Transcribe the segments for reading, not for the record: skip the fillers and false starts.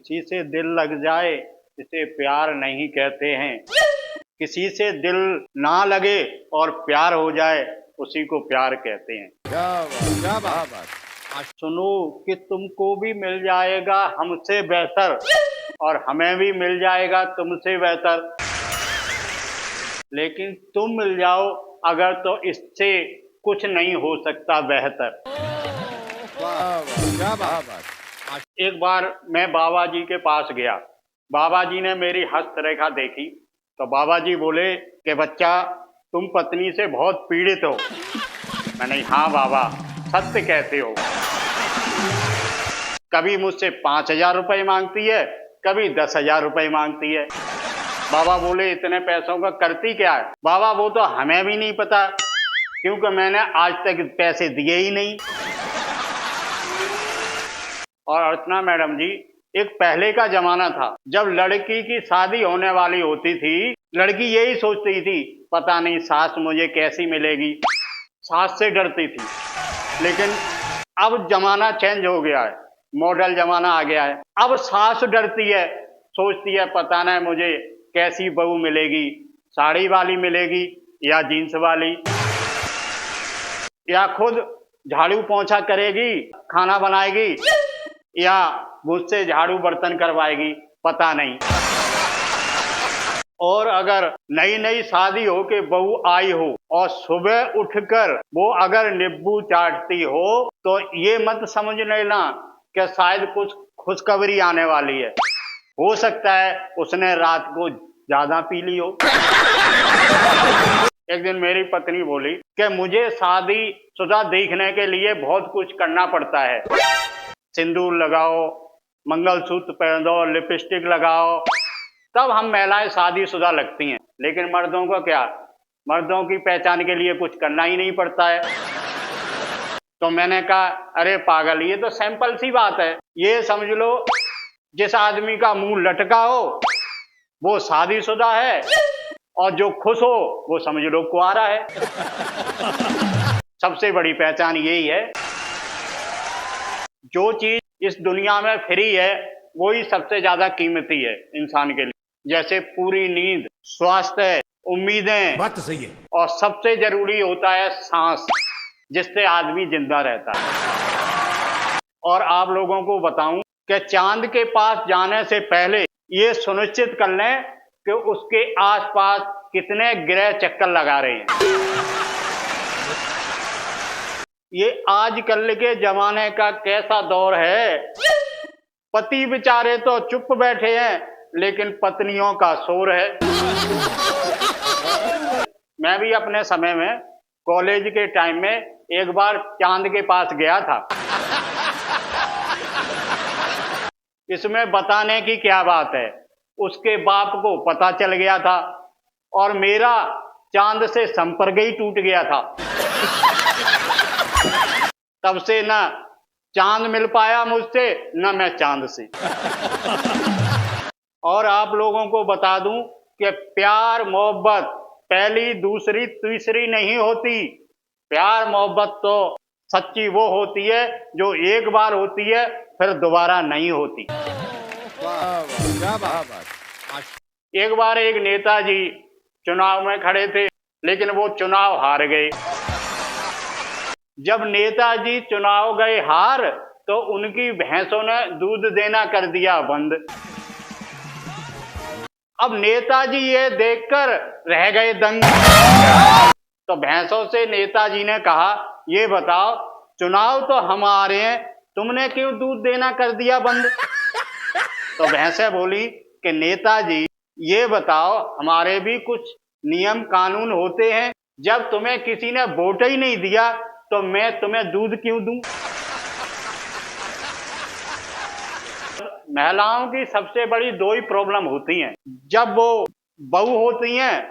किसी से दिल लग जाए इसे प्यार नहीं कहते हैं। किसी से दिल ना लगे और प्यार हो जाए उसी को प्यार कहते हैं। क्या बात। सुनो कि तुमको भी मिल जाएगा हमसे बेहतर और हमें भी मिल जाएगा तुमसे बेहतर, लेकिन तुम मिल जाओ अगर तो इससे कुछ नहीं हो सकता बेहतर। क्या बात। एक बार मैं बाबा जी के पास गया। बाबा जी ने मेरी हस्तरेखा देखी तो बाबा जी बोले कि बच्चा तुम पत्नी से बहुत पीड़ित हो। मैंने हाँ बाबा सत्य कहते हो। कभी मुझसे 5,000 रुपए मांगती है, कभी 10,000 रुपए मांगती है। बाबा बोले इतने पैसों का करती क्या है? बाबा वो तो हमें भी नहीं पता क्योंकि मैंने आज तक पैसे दिए ही नहीं। और अर्चना मैडम जी, एक पहले का जमाना था जब लड़की की शादी होने वाली होती थी, लड़की यही सोचती थी पता नहीं सास मुझे कैसी मिलेगी, सास से डरती थी। लेकिन अब जमाना चेंज हो गया है, मॉडल जमाना आ गया है। अब सास डरती है, सोचती है पता नहीं मुझे कैसी बहू मिलेगी, साड़ी वाली मिलेगी या जीन्स वाली, या खुद झाड़ू पोंछा करेगी, खाना बनाएगी या मुझसे झाड़ू बर्तन करवाएगी, पता नहीं। और अगर नई नई शादी हो के बहू आई हो और सुबह उठकर वो अगर नींबू चाटती हो तो ये मत समझ लेना कि शायद कुछ खुशखबरी आने वाली है। हो सकता है उसने रात को ज्यादा पी ली हो। एक दिन मेरी पत्नी बोली कि मुझे शादी शुदा दिखने के लिए बहुत कुछ करना पड़ता है। सिंदूर लगाओ, मंगलसूत्र पहन दो, लिपस्टिक लगाओ, तब हम महिलाएं शादीशुदा लगती हैं। लेकिन मर्दों को क्या, मर्दों की पहचान के लिए कुछ करना ही नहीं पड़ता है। तो मैंने कहा अरे पागल, ये तो सिंपल सी बात है। ये समझ लो जिस आदमी का मुंह लटका हो वो शादीशुदा है और जो खुश हो वो समझ लो कुंवारा है। सबसे बड़ी पहचान यही है। जो चीज इस दुनिया में फ्री है वही सबसे ज्यादा कीमती है इंसान के लिए, जैसे पूरी नींद, स्वास्थ्य, उम्मीदें। बात तो सही है। और सबसे जरूरी होता है सांस, जिससे आदमी जिंदा रहता है। और आप लोगों को बताऊं कि चांद के पास जाने से पहले ये सुनिश्चित कर लें कि उसके आसपास कितने ग्रह चक्कर लगा रहे हैं। ये आजकल के जमाने का कैसा दौर है, पति बेचारे तो चुप बैठे हैं लेकिन पत्नियों का शोर है। मैं भी अपने समय में कॉलेज के टाइम में एक बार चांद के पास गया था। इसमें बताने की क्या बात है, उसके बाप को पता चल गया था और मेरा चांद से संपर्क ही टूट गया था। तब से ना चांद मिल पाया मुझसे, न मैं चांद से। और आप लोगों को बता दूं कि प्यार मोहब्बत पहली दूसरी तीसरी नहीं होती। प्यार मोहब्बत तो सच्ची वो होती है जो एक बार होती है फिर दोबारा नहीं होती। क्या बात। एक बार एक नेताजी चुनाव में खड़े थे लेकिन वो चुनाव हार गए। जब नेताजी चुनाव गए हार तो उनकी भैंसों ने दूध देना कर दिया बंद। अब नेताजी ये देखकर रह गए दंग। तो भैंसों से नेताजी ने कहा ये बताओ चुनाव तो हमारे हैं, तुमने क्यों दूध देना कर दिया बंद? तो भैंसें बोली कि नेताजी ये बताओ हमारे भी कुछ नियम कानून होते हैं, जब तुम्हें किसी ने वोट ही नहीं दिया तो मैं तुम्हें दूध क्यों दूं? महिलाओं की सबसे बड़ी दो ही प्रॉब्लम होती हैं। जब वो बहू होती हैं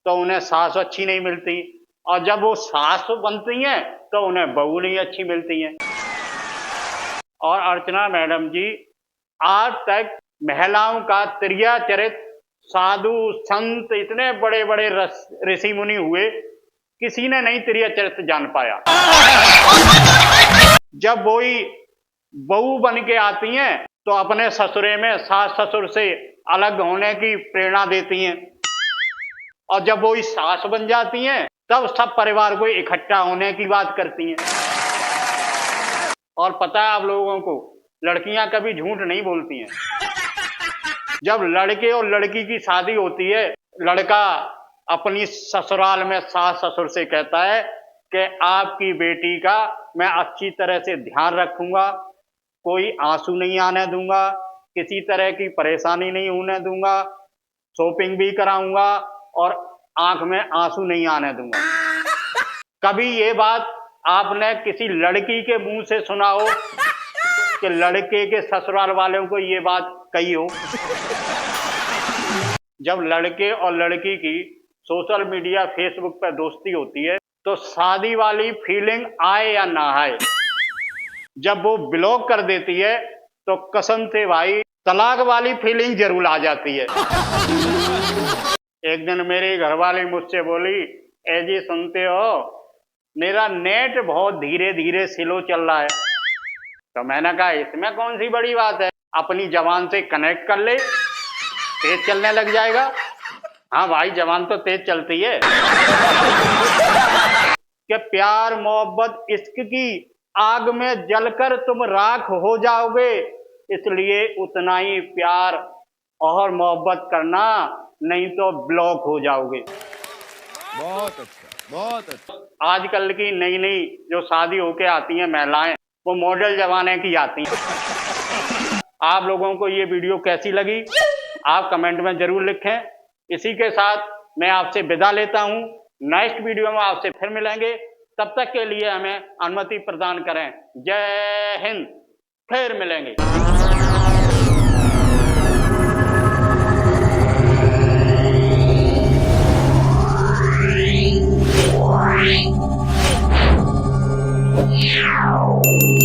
तो उन्हें सास अच्छी नहीं मिलती और जब वो सास बनती हैं तो उन्हें बहू नहीं अच्छी मिलती हैं। और अर्चना मैडम जी, आज तक महिलाओं का त्रिया चरित्र, साधु संत इतने बड़े बड़े ऋषि मुनि हुए, किसी ने नहीं त्रिया चरित्र जान पाया। जब वही बहू बन के आती हैं तो अपने ससुरे में सास ससुर से अलग होने की प्रेरणा देती हैं, और जब वो सास बन जाती हैं तब सब परिवार को इकट्ठा होने की बात करती हैं। और पता है आप लोगों को, लड़कियां कभी झूठ नहीं बोलती हैं। जब लड़के और लड़की की शादी होती है, लड़का अपनी ससुराल में सास ससुर से कहता है कि आपकी बेटी का मैं अच्छी तरह से ध्यान रखूंगा, कोई आंसू नहीं आने दूंगा, किसी तरह की परेशानी नहीं होने दूंगा, शॉपिंग भी कराऊंगा और आंख में आंसू नहीं आने दूंगा। कभी ये बात आपने किसी लड़की के मुंह से सुना हो कि लड़के के ससुराल वालों को ये बात कही हो? जब लड़के और लड़की की सोशल मीडिया फेसबुक पर दोस्ती होती है तो शादी वाली फीलिंग आए या ना आए, जब वो ब्लॉक कर देती है तो कसम से भाई तलाक वाली फीलिंग जरूर आ जाती है। एक दिन मेरी घरवाली मुझसे बोली, ए जी सुनते हो, मेरा नेट बहुत धीरे धीरे स्लो चल रहा है। तो मैंने कहा इसमें कौन सी बड़ी बात है, अपनी जबान से कनेक्ट कर ले, तेज चलने लग जाएगा। हाँ भाई, जबान तो तेज चलती है। कि प्यार मोहब्बत इश्क की आग में जलकर तुम राख हो जाओगे, इसलिए उतना ही प्यार और मोहब्बत करना, नहीं तो ब्लॉक हो जाओगे। बहुत अच्छा, बहुत अच्छा। आजकल की नई नई जो शादी होके आती हैं महिलाएं, वो मॉडल जमाने की आती हैं। आप लोगों को ये वीडियो कैसी लगी आप कमेंट में जरूर लिखें। इसी के साथ मैं आपसे विदा लेता हूं। नेक्स्ट वीडियो में आपसे फिर मिलेंगे, तब तक के लिए हमें अनुमति प्रदान करें। जय हिंद, फिर मिलेंगे। Wow.